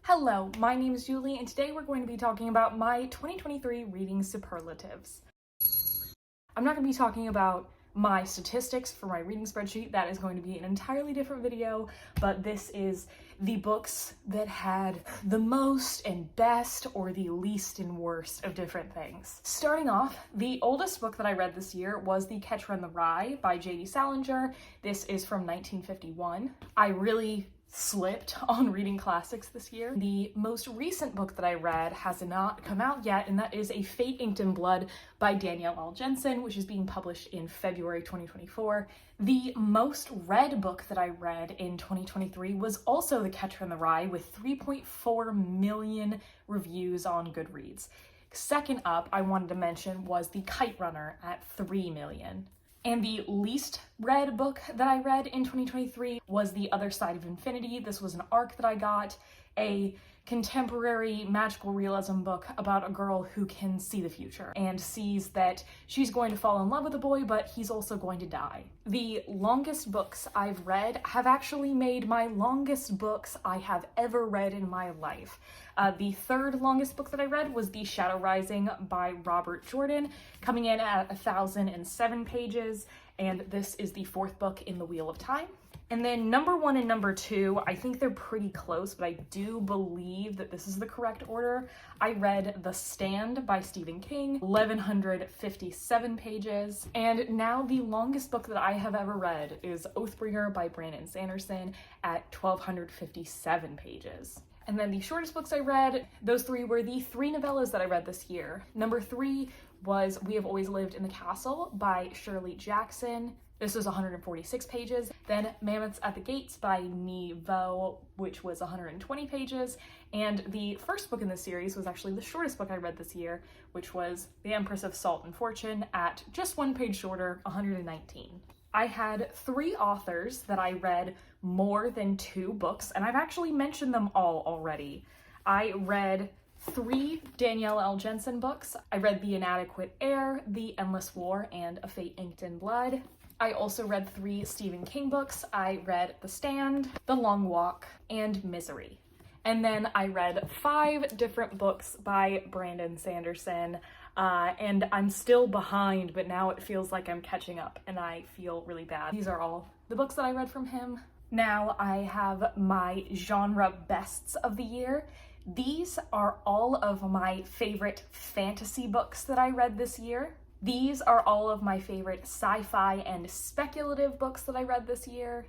Hello, my name is Julie, and today we're going to be talking about my 2023 reading superlatives. I'm not going to be talking about my statistics for my reading spreadsheet. That is going to be an entirely different video, but this is the books that had the most and best or the least and worst of different things. Starting off, the oldest book that I read this year was The Catcher in the Rye by J.D. Salinger. This is from 1951. I really slipped on reading classics this year. The most recent book that I read has not come out yet, and that is A Fate Inked in Blood by Danielle L. Jensen, which is being published in February 2024. The most read book that I read in 2023 was also The Catcher in the Rye, with 3.4 million reviews on Goodreads. Second up, I wanted to mention was The Kite Runner at 3 million. And the least read book that I read in 2023 was The Other Side of Infinity. This was an ARC that I got, a contemporary magical realism book about a girl who can see the future and sees that she's going to fall in love with a boy, but he's also going to die. The longest books I've read have actually made my longest books I have ever read in my life. The third longest book that I read was The Shadow Rising by Robert Jordan, coming in at 1,007 pages, and this is the fourth book in the Wheel of Time. And then number one and number two, I think they're pretty close, but I do believe that this is the correct order. I read The Stand by Stephen King, 1,157 pages. And now the longest book that I have ever read is Oathbringer by Brandon Sanderson at 1,257 pages. And then the shortest books I read, those three were the three novellas that I read this year. Number three was We Have Always Lived in the Castle by Shirley Jackson. This was 146 pages. Then Mammoths at the Gates by Ni Vo, which was 120 pages. And the first book in the series was actually the shortest book I read this year, which was The Empress of Salt and Fortune at just one page shorter, 119. I had three authors that I read more than two books, and I've actually mentioned them all already. I read three Danielle L. Jensen books. I read The Inadequate Heir, The Endless War, and A Fate Inked in Blood. I also read three Stephen King books. I read The Stand, The Long Walk, and Misery. And then I read 5 different books by Brandon Sanderson, and I'm still behind, but now it feels like I'm catching up, and I feel really bad. These are all the books that I read from him. Now I have my genre bests of the year. These are all of my favorite fantasy books that I read this year. These are all of my favorite sci-fi and speculative books that I read this year.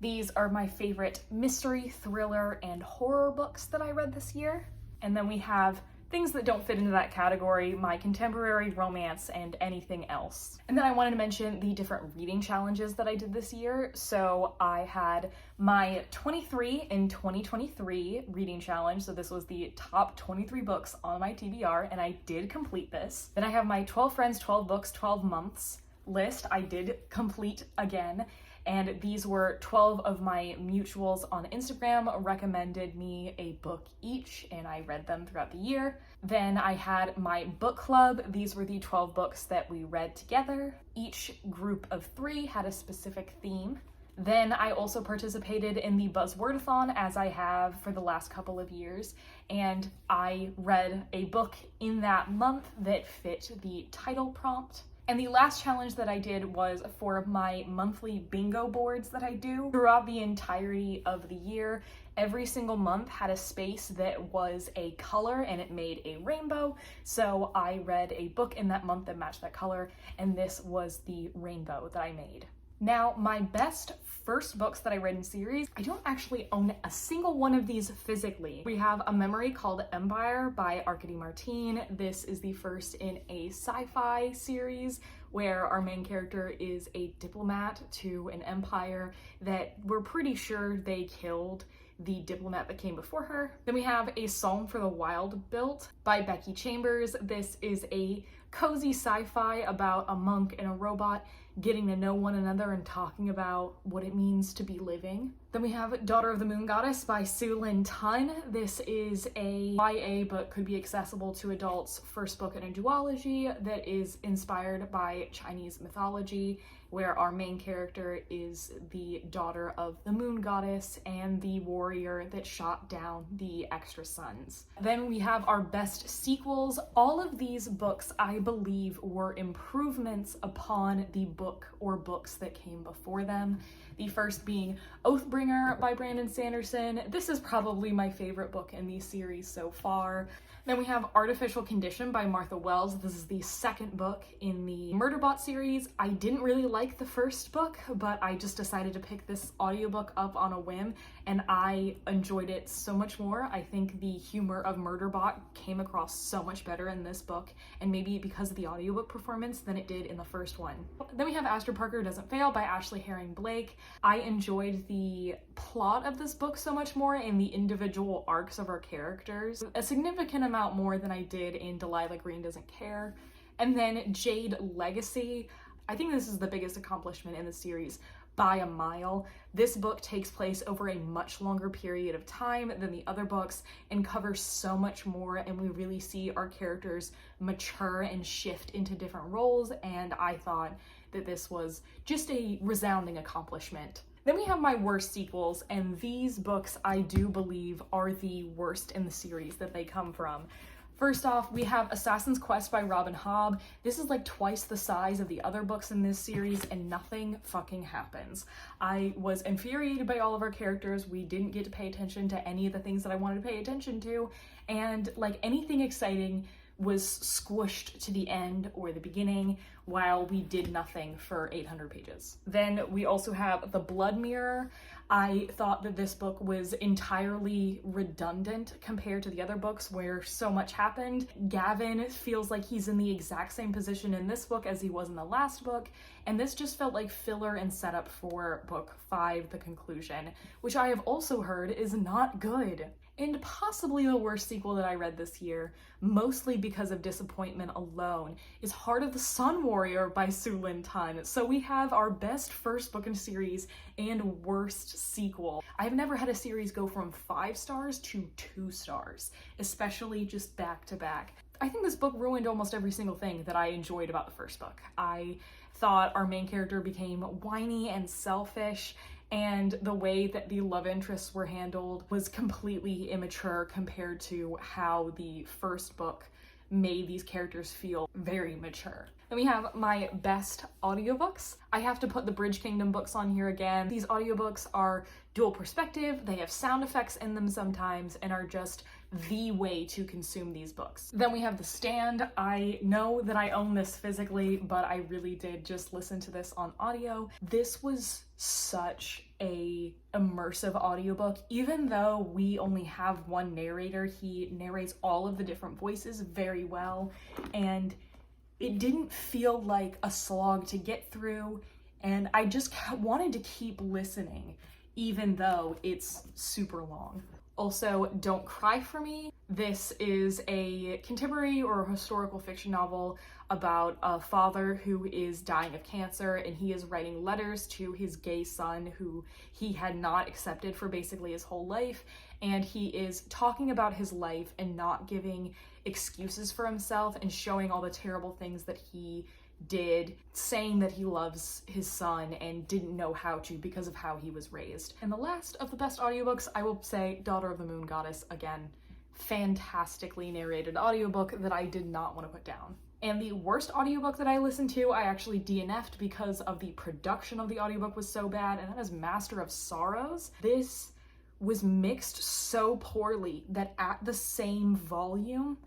These are my favorite mystery, thriller, and horror books that I read this year. And then we have things that don't fit into that category, my contemporary, romance, and anything else. And then I wanted to mention the different reading challenges that I did this year. So I had my 23 in 2023 reading challenge. So this was the top 23 books on my TBR, and I did complete this. Then I have my 12 Friends, 12 Books, 12 Months list. I did complete again. And these were 12 of my mutuals on Instagram recommended me a book each, and I read them throughout the year. Then I had my book club. These were the 12 books that we read together. Each group of 3 had a specific theme. Then I also participated in the Buzzwordathon, as I have for the last couple of years, and I read a book in that month that fit the title prompt. And the last challenge that I did was for my monthly bingo boards that I do throughout the entirety of the year. Every single month had a space that was a color and it made a rainbow. So I read a book in that month that matched that color, and this was the rainbow that I made. Now, my best first books that I read in series, I don't actually own a single one of these physically. We have A Memory Called Empire by Arkady Martine. This is the first in a sci-fi series where our main character is a diplomat to an empire that we're pretty sure they killed the diplomat that came before her. Then we have A Psalm for the Wild Built by Becky Chambers. This is a cozy sci-fi about a monk and a robot getting to know one another and talking about what it means to be living. Then we have Daughter of the Moon Goddess by Su Lin Tun. This is a YA but could be accessible to adults first book in a duology that is inspired by Chinese mythology, where our main character is the daughter of the moon goddess and the warrior that shot down the extra suns. Then we have our best sequels. All of these books, I believe, were improvements upon the book or books that came before them. The first being Oathbringer by Brandon Sanderson. This is probably my favorite book in the series so far. Then we have Artificial Condition by Martha Wells. This is the second book in the Murderbot series. I didn't really like the first book, but I just decided to pick this audiobook up on a whim, and I enjoyed it so much more. I think the humor of Murderbot came across so much better in this book, and maybe because of the audiobook performance than it did in the first one. Then we have Astrid Parker Doesn't Fail by Ashley Herring Blake. I enjoyed the plot of this book so much more and the individual arcs of our characters, a significant amount more than I did in Delilah Green Doesn't Care. And then Jade Legacy. I think this is the biggest accomplishment in the series by a mile. This book takes place over a much longer period of time than the other books and covers so much more, and we really see our characters mature and shift into different roles, and I thought that this was just a resounding accomplishment. Then we have my worst sequels, and these books I do believe are the worst in the series that they come from. First off, we have Assassin's Quest by Robin Hobb. This is like twice the size of the other books in this series, and nothing fucking happens. I was infuriated by all of our characters. We didn't get to pay attention to any of the things that I wanted to pay attention to, and like anything exciting was squished to the end or the beginning while we did nothing for 800 pages. Then we also have The Blood Mirror. I thought that this book was entirely redundant compared to the other books where so much happened. Gavin feels like he's in the exact same position in this book as he was in the last book, and this just felt like filler and setup for book 5, The Conclusion, which I have also heard is not good. And possibly the worst sequel that I read this year, mostly because of disappointment alone, is Heart of the Sun Warrior by Su Lin Tun. So we have our best first book in series and worst sequel. I've never had a series go from 5 stars to 2 stars, especially just back to back. I think this book ruined almost every single thing that I enjoyed about the first book. I thought our main character became whiny and selfish, and the way that the love interests were handled was completely immature compared to how the first book made these characters feel very mature. Then we have my best audiobooks. I have to put the Bridge Kingdom books on here again. These audiobooks are dual perspective, they have sound effects in them sometimes, and are just the way to consume these books. Then we have The Stand. I know that I own this physically, but I really did just listen to this on audio. This was such a immersive audiobook. Even though we only have one narrator, he narrates all of the different voices very well, and it didn't feel like a slog to get through, and I just wanted to keep listening even though it's super long. Also, Don't Cry for Me. This is a contemporary or historical fiction novel about a father who is dying of cancer, and he is writing letters to his gay son who he had not accepted for basically his whole life, and he is talking about his life and not giving excuses for himself and showing all the terrible things that he did, saying that he loves his son and didn't know how to because of how he was raised. And the last of the best audiobooks, I will say Daughter of the Moon Goddess. Again, fantastically narrated audiobook that I did not want to put down. And the worst audiobook that I listened to, I actually DNF'd because of the production of the audiobook was so bad, and that is Master of Sorrows. This was mixed so poorly that at the same volume,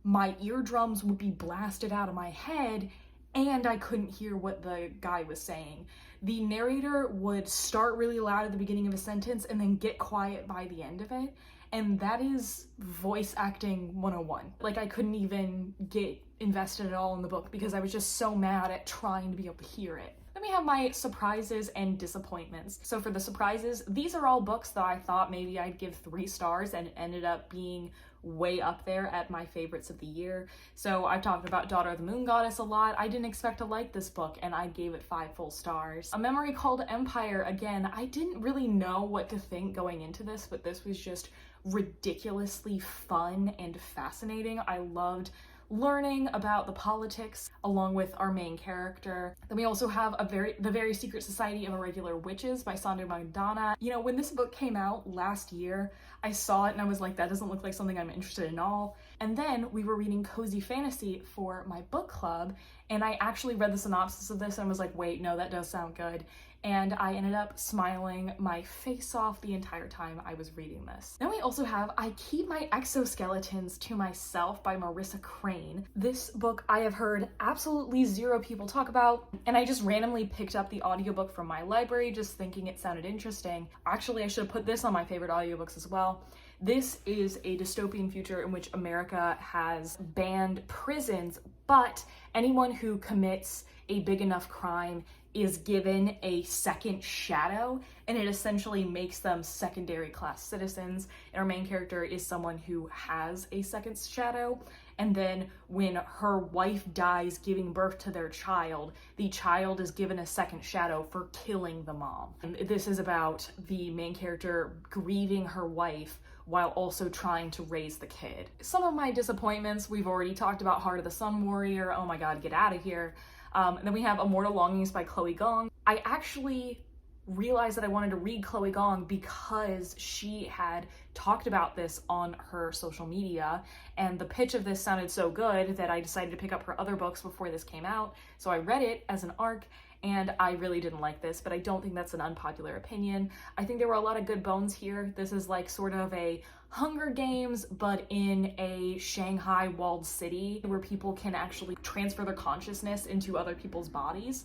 my eardrums would be blasted out of my head and I couldn't hear what the guy was saying. The narrator would start really loud at the beginning of a sentence and then get quiet by the end of it, and that is voice acting 101. Like, I couldn't even get invested at all in the book because I was just so mad at trying to be able to hear it. Then we we have my surprises and disappointments. So for the surprises, these are all books that I thought maybe I'd give 3 stars and ended up being way up there at my favorites of the year. So I've talked about Daughter of the Moon Goddess a lot. I didn't expect to like this book and I gave it 5 full stars. A Memory Called Empire, again, I didn't really know what to think going into this, but this was just ridiculously fun and fascinating. I loved learning about the politics along with our main character. Then we also have The Very Secret Society of Irregular Witches by Sandhu Mandana. You know, when this book came out last year, I saw it and I was like, that doesn't look like something I'm interested in at all. And then we were reading cozy fantasy for my book club, and I actually read the synopsis of this and was like, wait, no, that does sound good. And I ended up smiling my face off the entire time I was reading this. Then we also have I Keep My Exoskeletons to Myself by Marissa Crane. This book I have heard absolutely 0 people talk about, and I just randomly picked up the audiobook from my library just thinking it sounded interesting. Actually, I should have put this on my favorite audiobooks as well. This is a dystopian future in which America has banned prisons, but anyone who commits a big enough crime is given a second shadow, and it essentially makes them secondary class citizens. And our main character is someone who has a second shadow, and then when her wife dies giving birth to their child, the child is given a second shadow for killing the mom. And this is about the main character grieving her wife while also trying to raise the kid. Some of my disappointments, we've already talked about Heart of the Sun Warrior. Oh my god, get out of here. And then we have Immortal Longings by Chloe Gong. I actually realized that I wanted to read Chloe Gong because she had talked about this on her social media, and the pitch of this sounded so good that I decided to pick up her other books before this came out. So I read it as an ARC, and I really didn't like this, but I don't think that's an unpopular opinion. I think there were a lot of good bones here. This is like sort of a Hunger Games, but in a Shanghai walled city where people can actually transfer their consciousness into other people's bodies,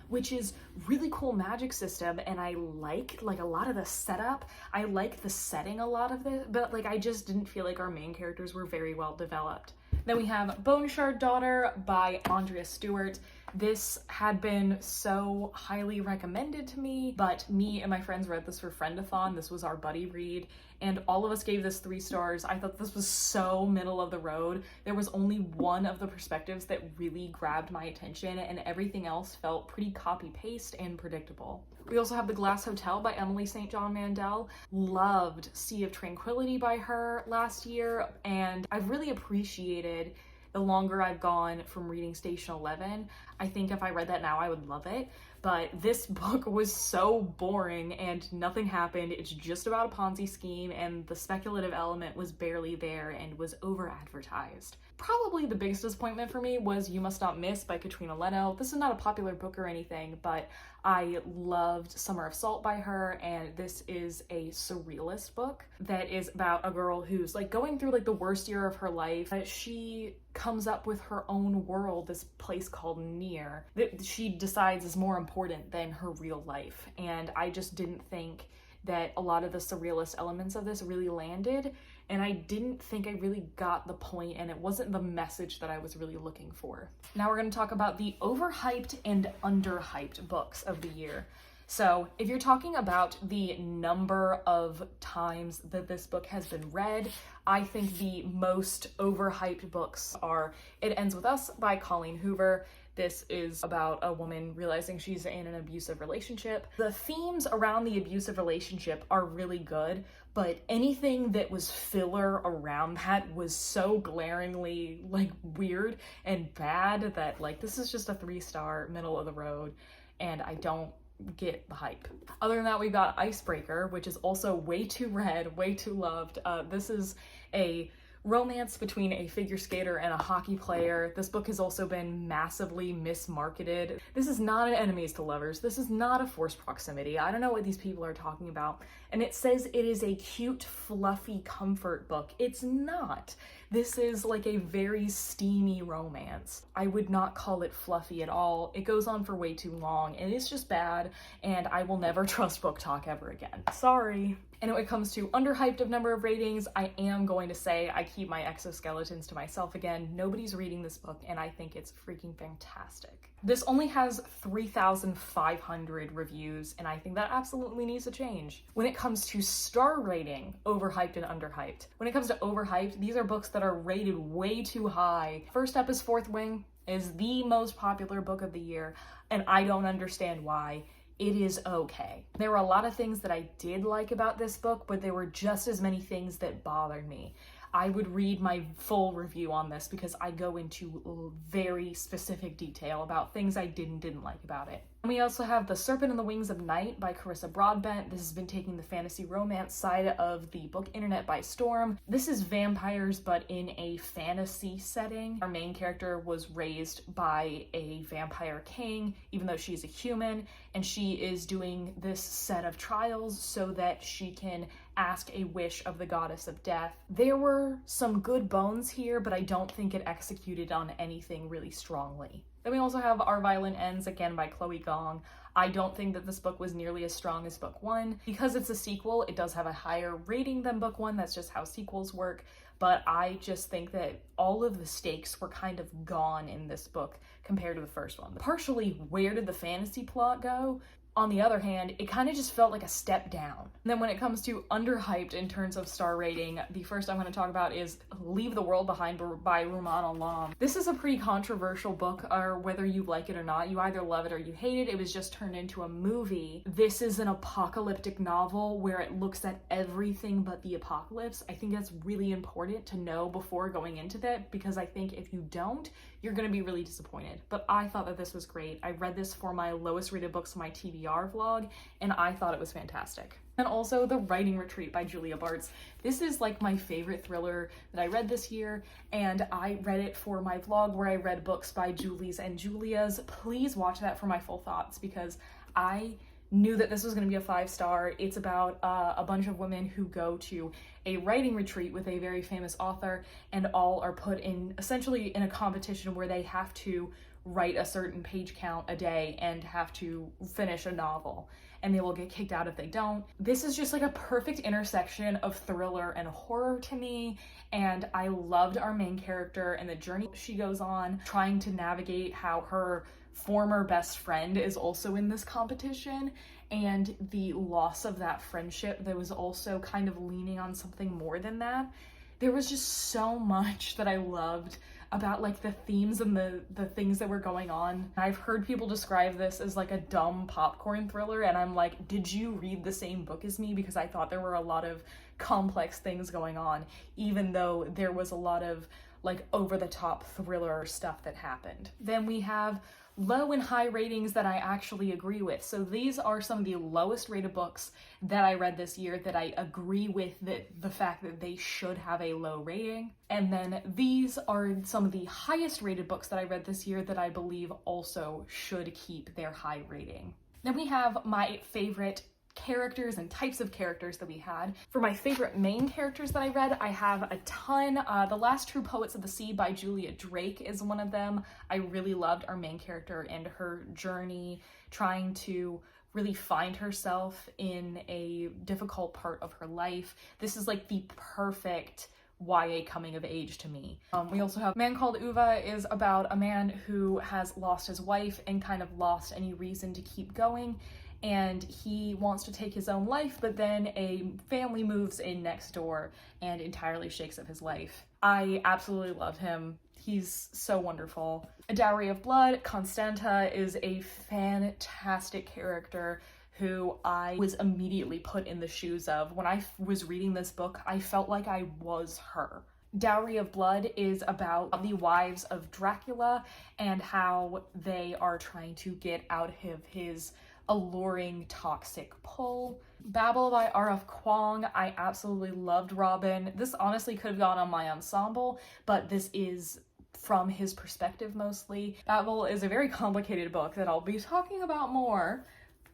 which is really cool magic system, and I like a lot of the setup. I like the setting a lot of it, but like I just didn't feel like our main characters were very well developed. Then we have Bone Shard Daughter by Andrea Stewart. This had been so highly recommended to me, but me and my friends read this for Friendathon. This was our buddy read, and all of us gave this 3 stars. I thought this was so middle of the road. There was only one of the perspectives that really grabbed my attention, and everything else felt pretty copy-paste and predictable. We also have The Glass Hotel by Emily St. John Mandel. Loved Sea of Tranquility by her last year, and I've really appreciated the longer I've gone from reading Station 11. I think if I read that now, I would love it. But this book was so boring and nothing happened. It's just about a Ponzi scheme, and the speculative element was barely there and was over-advertised. Probably the biggest disappointment for me was You Must Not Miss by Katrina Leno. This is not a popular book or anything, but I loved Summer of Salt by her, and this is a surrealist book that is about a girl who's like going through like the worst year of her life. She comes up with her own world, this place called Near, that she decides is more important than her real life. And I just didn't think that a lot of the surrealist elements of this really landed, and I didn't think I really got the point, and it wasn't the message that I was really looking for. Now we're going to talk about the overhyped and underhyped books of the year. So if you're talking about the number of times that this book has been read, I think the most overhyped books are It Ends With Us by Colleen Hoover. This is about a woman realizing she's in an abusive relationship. The themes around the abusive relationship are really good, but anything that was filler around that was so glaringly like weird and bad that like this is just a 3-star middle of the road, and I don't get the hype. Other than that, we've got Icebreaker, which is also way too read, way too loved. This is a romance between a figure skater and a hockey player. This book has also been massively mismarketed. This is not an enemies to lovers. This is not a forced proximity. I don't know what these people are talking about. and it says it is a cute, fluffy comfort book. It's not. This is like a very steamy romance. I would not call it fluffy at all. It goes on for way too long, and it's just bad, and I will never trust Book Talk ever again. Sorry. And when it comes to underhyped of number of ratings, I am going to say I keep my exoskeletons to myself again. Nobody's reading this book, and I think it's freaking fantastic. This only has 3,500 reviews, and I think that absolutely needs to change. When it comes to star rating, overhyped and underhyped. When it comes to overhyped, these are books that are rated way too high. First up is Fourth Wing, is the most popular book of the year, and I don't understand why. It is okay. There were a lot of things that I did like about this book, but there were just as many things that bothered me. I would read my full review on this because I go into very specific detail about things I didn't like about it. And we also have The Serpent and the Wings of Night by Carissa Broadbent. This has been taking the fantasy romance side of the book internet by storm. This is vampires, but in a fantasy setting. Our main character was raised by a vampire king, even though she's a human, and she is doing this set of trials so that she can ask a wish of the goddess of death. There were some good bones here, but I don't think it executed on anything really strongly. Then we also have Our Violin Ends, again by Chloe Gong. I don't think that this book was nearly as strong as book one. Because it's a sequel, it does have a higher rating than book one. That's just how sequels work. But I just think that all of the stakes were kind of gone in this book compared to the first one. Partially, where did the fantasy plot go? On the other hand, it kind of just felt like a step down. And then when it comes to underhyped in terms of star rating, the first I'm going to talk about is Leave the World Behind by Rumaan Alam. This is a pretty controversial book, or whether you like it or not. You either love it or you hate it. It was just turned into a movie. This is an apocalyptic novel where it looks at everything but the apocalypse. I think that's really important to know before going into that, because I think if you don't, you're going to be really disappointed. But I thought that this was great. I read this for my lowest rated books on my TBR vlog, and I thought it was fantastic. And also The Writing Retreat by Julia Bartz. This is like my favorite thriller that I read this year, and I read it for my vlog where I read books by Julie's and Julia's. Please watch that for my full thoughts, because I knew that this was going to be a 5-star. It's about a bunch of women who go to a writing retreat with a very famous author, and all are put in essentially in a competition where they have to write a certain page count a day and have to finish a novel, and they will get kicked out if they don't. This is just like a perfect intersection of thriller and horror to me, and I loved our main character and the journey she goes on, trying to navigate how her former best friend is also in this competition, and the loss of that friendship that was also kind of leaning on something more than that. There was just so much that I loved about like the themes and the things that were going on. I've heard people describe this as like a dumb popcorn thriller, and I'm like, did you read the same book as me? Because I thought there were a lot of complex things going on, even though there was a lot of like over-the-top thriller stuff that happened. Then we have low and high ratings that I actually agree with. So these are some of the lowest rated books that I read this year that I agree with the fact that they should have a low rating. And then these are some of the highest rated books that I read this year that I believe also should keep their high rating. Then we have my favorite characters and types of characters that we had. For my favorite main characters that I read, I have a ton. The Last True Poets of the Sea by Julia Drake is one of them. I really loved our main character and her journey trying to really find herself in a difficult part of her life. This is like the perfect YA coming of age to me. We also have Man Called Uva is about a man who has lost his wife and kind of lost any reason to keep going, and he wants to take his own life, but then a family moves in next door and entirely shakes up his life. I absolutely love him. He's so wonderful. A Dowry of Blood, Constanta is a fantastic character who I was immediately put in the shoes of. When I was reading this book, I felt like I was her. Dowry of Blood is about the wives of Dracula and how they are trying to get out of his alluring toxic pull. Babel by R.F. Kuang. I absolutely loved Robin. This honestly could have gone on my ensemble, but this is from his perspective mostly. Babel is a very complicated book that I'll be talking about more.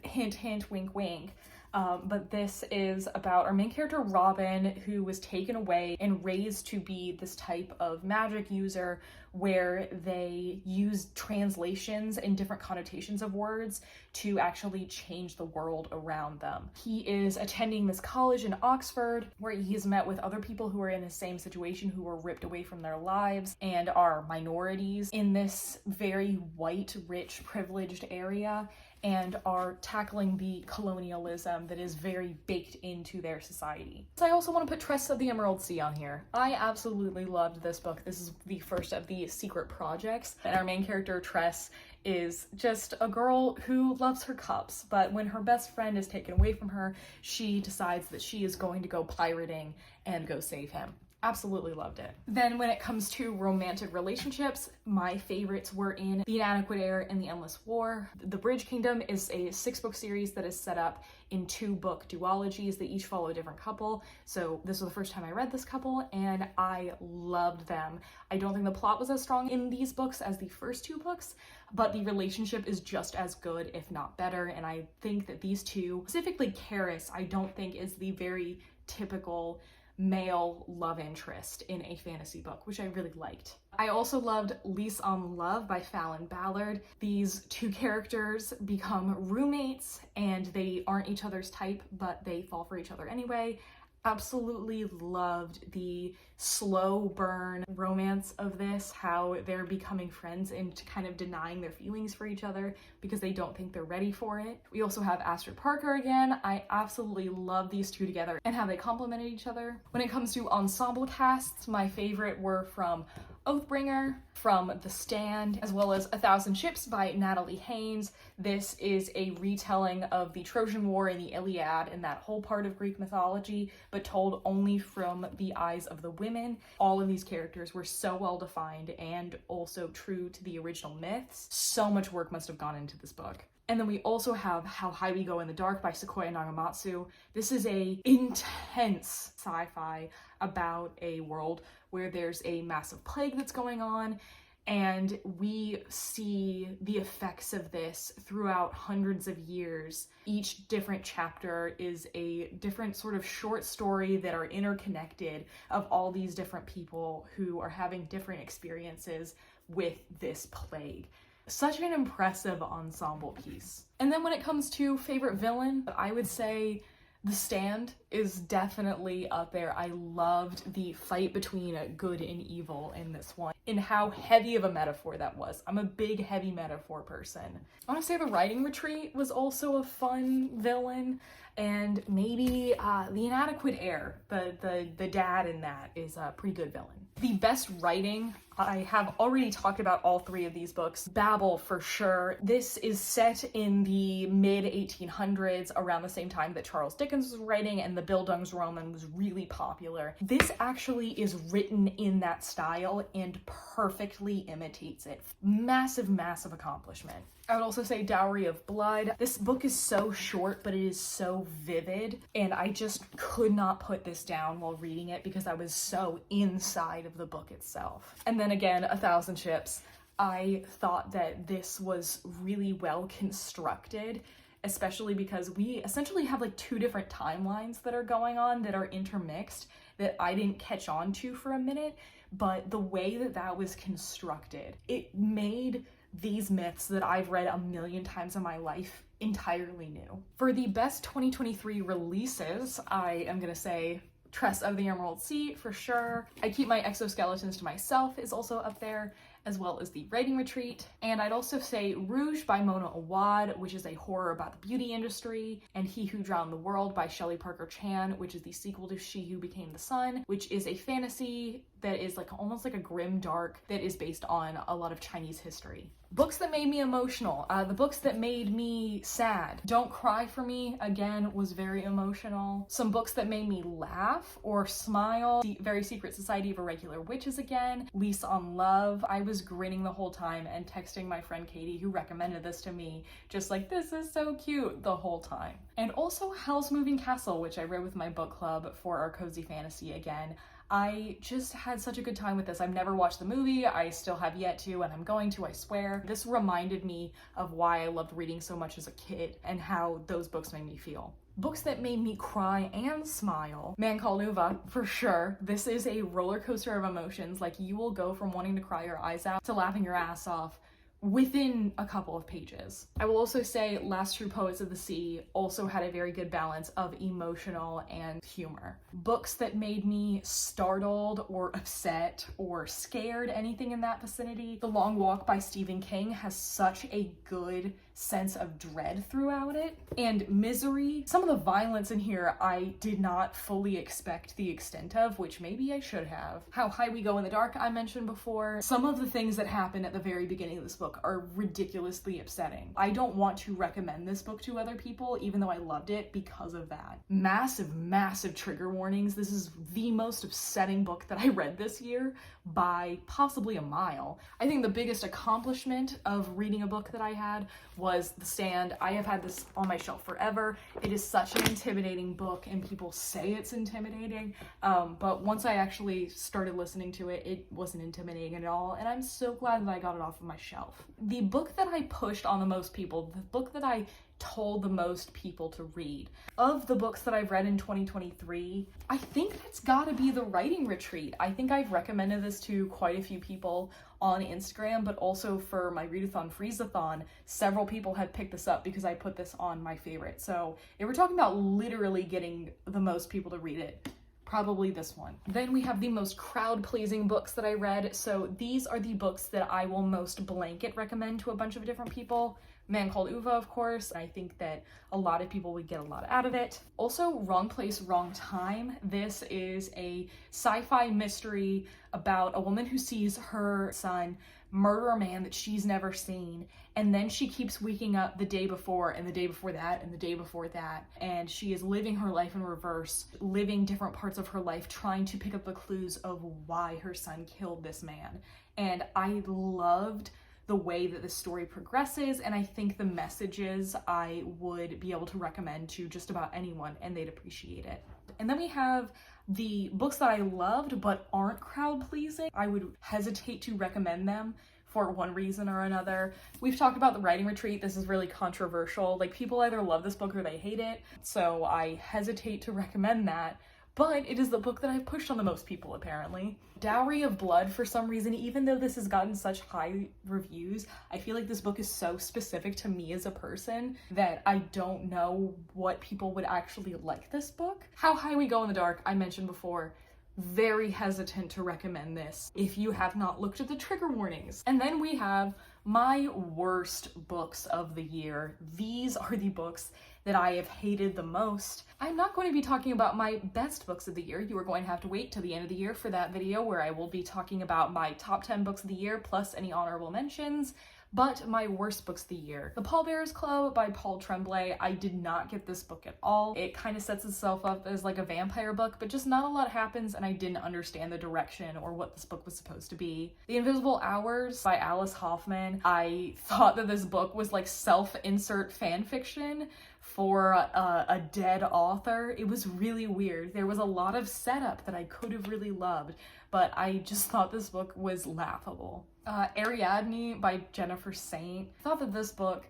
Hint, hint, wink, wink. but this is about our main character Robin, who was taken away and raised to be this type of magic user where they use translations and different connotations of words to actually change the world around them. He is attending this college in Oxford where he's met with other people who are in the same situation, who were ripped away from their lives and are minorities in this very white, rich, privileged area, and are tackling the colonialism that is very baked into their society. So I also want to put Tress of the Emerald Sea on here. I absolutely loved this book. This is the first of the secret projects, and our main character, Tress, is just a girl who loves her cups, but when her best friend is taken away from her, she decides that she is going to go pirating and go save him. Absolutely loved it. Then when it comes to romantic relationships, my favorites were in The Inadequate Heir and The Endless War. The Bridge Kingdom is a 6-book series that is set up in 2-book duologies. They each follow a different couple. So this was the first time I read this couple and I loved them. I don't think the plot was as strong in these books as the first 2 books, but the relationship is just as good, if not better. And I think that these two, specifically Karis, I don't think is the very typical male love interest in a fantasy book, which I really liked. I also loved Lease on Love by Fallon Ballard. These 2 characters become roommates and they aren't each other's type, but they fall for each other anyway. Absolutely loved the slow burn romance of this, how they're becoming friends and kind of denying their feelings for each other because they don't think they're ready for it. We also have Astrid Parker again. I absolutely love these 2 together and how they complemented each other. When it comes to ensemble casts, my favorite were from Oathbringer, from The Stand, as well as 1,000 Ships by Natalie Haynes. This is a retelling of the Trojan War and the Iliad and that whole part of Greek mythology, but told only from the eyes of the women. All of these characters were so well defined and also true to the original myths. So much work must have gone into this book. And then we also have How High We Go in the Dark by Sequoia Nagamatsu. This is a intense sci-fi about a world where there's a massive plague that's going on, and we see the effects of this throughout hundreds of years. Each different chapter is a different sort of short story that are interconnected of all these different people who are having different experiences with this plague. Such an impressive ensemble piece. And then when it comes to favorite villain, I would say The Stand is definitely up there. I loved the fight between good and evil in this one and how heavy of a metaphor that was. I'm a big heavy metaphor person. I want to say The Writing Retreat was also a fun villain, and maybe The Inadequate Heir, the dad in that, is a pretty good villain. The best writing, I have already talked about all 3 of these books. Babel, for sure. This is set in the mid-1800s, around the same time that Charles Dickens was writing and the Bildungsroman was really popular. This actually is written in that style and perfectly imitates it. Massive, massive accomplishment. I would also say Dowry of Blood. This book is so short, but it is so vivid, and I just could not put this down while reading it because I was so inside of the book itself. And then again, 1,000 Ships. I thought that this was really well constructed, especially because we essentially have like 2 different timelines that are going on that are intermixed that I didn't catch on to for a minute, but the way that that was constructed, it made these myths that I've read 1,000,000 times in my life entirely new. For the best 2023 releases, I am gonna say Tress of the Emerald Sea for sure. I Keep My Exoskeletons to Myself is also up there, as well as The Writing Retreat. And I'd also say Rouge by Mona Awad, which is a horror about the beauty industry, and He Who Drowned the World by Shelley Parker Chan, which is the sequel to She Who Became the Sun, which is a fantasy that is like almost like a grim dark that is based on a lot of Chinese history. Books that made me emotional, the books that made me sad. Don't Cry for Me, again, was very emotional. Some books that made me laugh or smile. The Very Secret Society of Irregular Witches again. Lease on Love. I was grinning the whole time and texting my friend Katie, who recommended this to me, just like, this is so cute, the whole time. And also Howl's Moving Castle, which I read with my book club for our Cozy Fantasy again. I just had such a good time with this. I've never watched the movie. I still have yet to, and I'm going to, I swear. This reminded me of why I loved reading so much as a kid and how those books made me feel. Books that made me cry and smile. Man Called Ova, for sure. This is a roller coaster of emotions. Like, you will go from wanting to cry your eyes out to laughing your ass off within a couple of pages. I will also say Last True Poets of the Sea also had a very good balance of emotional and humor. Books that made me startled or upset or scared, anything in that vicinity. The Long Walk by Stephen King has such a good sense of dread throughout it. And Misery, some of the violence in here I did not fully expect the extent of, which maybe I should have. How High We Go in the Dark I mentioned before. Some of the things that happen at the very beginning of this book are ridiculously upsetting. I don't want to recommend this book to other people, even though I loved it, because of that. Massive trigger warnings. This is the most upsetting book that I read this year by possibly a mile. I think the biggest accomplishment of reading a book that I had was The Stand. I have had this on my shelf forever. It is such an intimidating book, and people say it's intimidating, but once I actually started listening to it, it wasn't intimidating at all, and I'm so glad that I got it off of my shelf. The book that I pushed on the most people, the book that I told the most people to read. Of the books that I've read in 2023, I think that's gotta be The Writing Retreat. I think I've recommended this to quite a few people on Instagram, but also for my readathon freezathon, several people had picked this up because I put this on my favorite. So if we're talking about literally getting the most people to read it, probably this one. Then we have the most crowd-pleasing books that I read. So these are the books that I will most blanket recommend to a bunch of different people. Man Called Ova, of course. I think that a lot of people would get a lot out of it. Also, Wrong Place, Wrong Time. This is a sci-fi mystery about a woman who sees her son murder a man that she's never seen, and then she keeps waking up the day before and the day before that and the day before that, and she is living her life in reverse, living different parts of her life, trying to pick up the clues of why her son killed this man. And I loved the way that the story progresses, and I think the messages I would be able to recommend to just about anyone, and they'd appreciate it. And then we have the books that I loved but aren't crowd-pleasing. I would hesitate to recommend them for one reason or another. We've talked about The Writing Retreat. This is really controversial. Like, people either love this book or they hate it, so I hesitate to recommend that. But it is the book that I've pushed on the most people, apparently. Dowry of Blood, for some reason, even though this has gotten such high reviews, I feel like this book is so specific to me as a person that I don't know what people would actually like this book. How High We Go in the Dark, I mentioned before. Very hesitant to recommend this if you have not looked at the trigger warnings. And then we have my worst books of the year. These are the books that I have hated the most. I'm not going to be talking about my best books of the year. You are going to have to wait till the end of the year for that video where I will be talking about my top 10 books of the year plus any honorable mentions. But my worst books of the year. The Pallbearers Club by Paul Tremblay. I did not get this book at all. It kind of sets itself up as like a vampire book, but just not a lot happens, and I didn't understand the direction or what this book was supposed to be. The Invisible Hours by Alice Hoffman. I thought that this book was like self-insert fan fiction for a dead author. It was really weird. There was a lot of setup that I could have really loved, but I just thought this book was laughable. Ariadne by Jennifer Saint. I thought that this book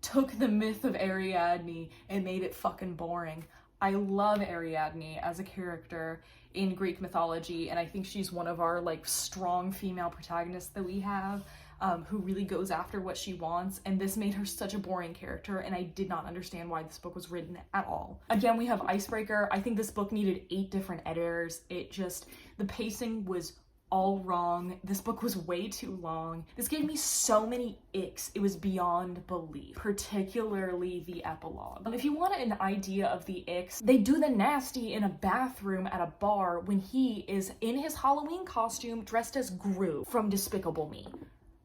took the myth of Ariadne and made it fucking boring. I love Ariadne as a character in Greek mythology, and I think she's one of our like strong female protagonists that we have, who really goes after what she wants, and this made her such a boring character, and I did not understand why this book was written at all. Again, we have Icebreaker. I think this book needed 8 different editors. The pacing was all wrong. This book was way too long. This gave me so many icks. It was beyond belief, particularly the epilogue. If you want an idea of the icks, they do the nasty in a bathroom at a bar when he is in his Halloween costume dressed as Gru from Despicable Me.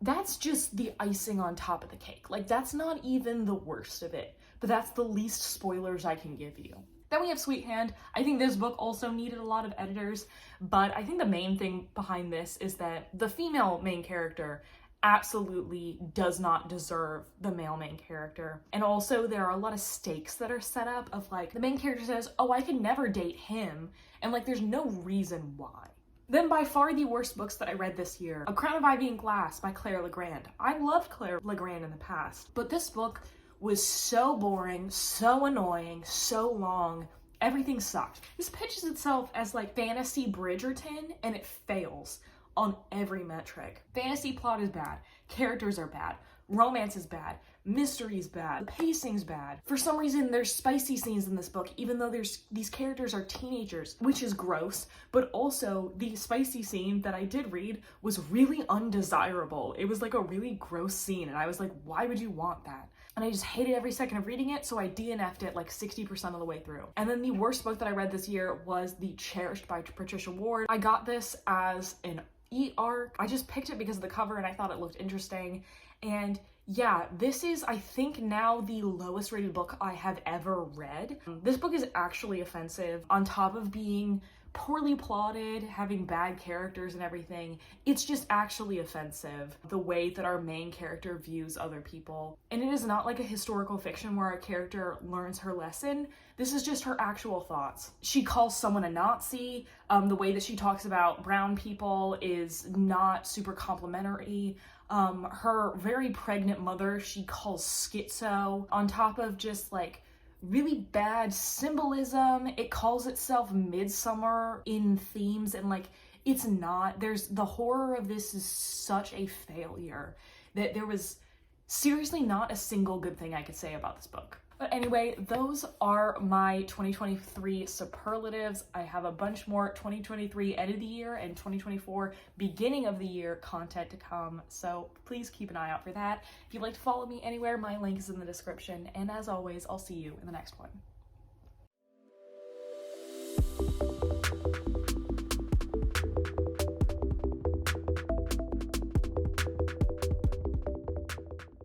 That's just the icing on top of the cake. Like, that's not even the worst of it, but that's the least spoilers I can give you. Then we have Sweet Hand. I think this book also needed a lot of editors, but I think the main thing behind this is that the female main character absolutely does not deserve the male main character. And also there are a lot of stakes that are set up of like, the main character says, oh, I could never date him, and like there's no reason why. Then by far the worst books that I read this year, A Crown of Ivy and Glass by Claire Legrand. I loved Claire Legrand in the past, but this book was so boring, so annoying, so long. Everything sucked. This pitches itself as like fantasy Bridgerton, and it fails on every metric. Fantasy plot is bad, characters are bad, romance is bad, mystery is bad, the pacing's bad. For some reason, there's spicy scenes in this book, even though these characters are teenagers, which is gross, but also the spicy scene that I did read was really undesirable. It was like a really gross scene, and I was like, why would you want that? And I just hated every second of reading it, so I DNF'd it like 60% of the way through. And then the worst book that I read this year was The Cherished by Patricia Ward. I got this as an e-arc. I just picked it because of the cover and I thought it looked interesting. And yeah, this is, I think, now the lowest rated book I have ever read. This book is actually offensive. On top of being poorly plotted, having bad characters and everything, it's just actually offensive the way that our main character views other people. And it is not like a historical fiction where a character learns her lesson. This is just her actual thoughts. She calls someone a Nazi. The way that she talks about brown people is not super complimentary. Her very pregnant mother, she calls schizo, on top of just like really bad symbolism. It calls itself midsummer in themes, and like it's not. The horror of this is such a failure that there was seriously not a single good thing I could say about this book. But anyway, those are my 2023 superlatives. I have a bunch more 2023 end of the year and 2024 beginning of the year content to come, so please keep an eye out for that. If you'd like to follow me anywhere, my link is in the description, and as always, I'll see you in the next one.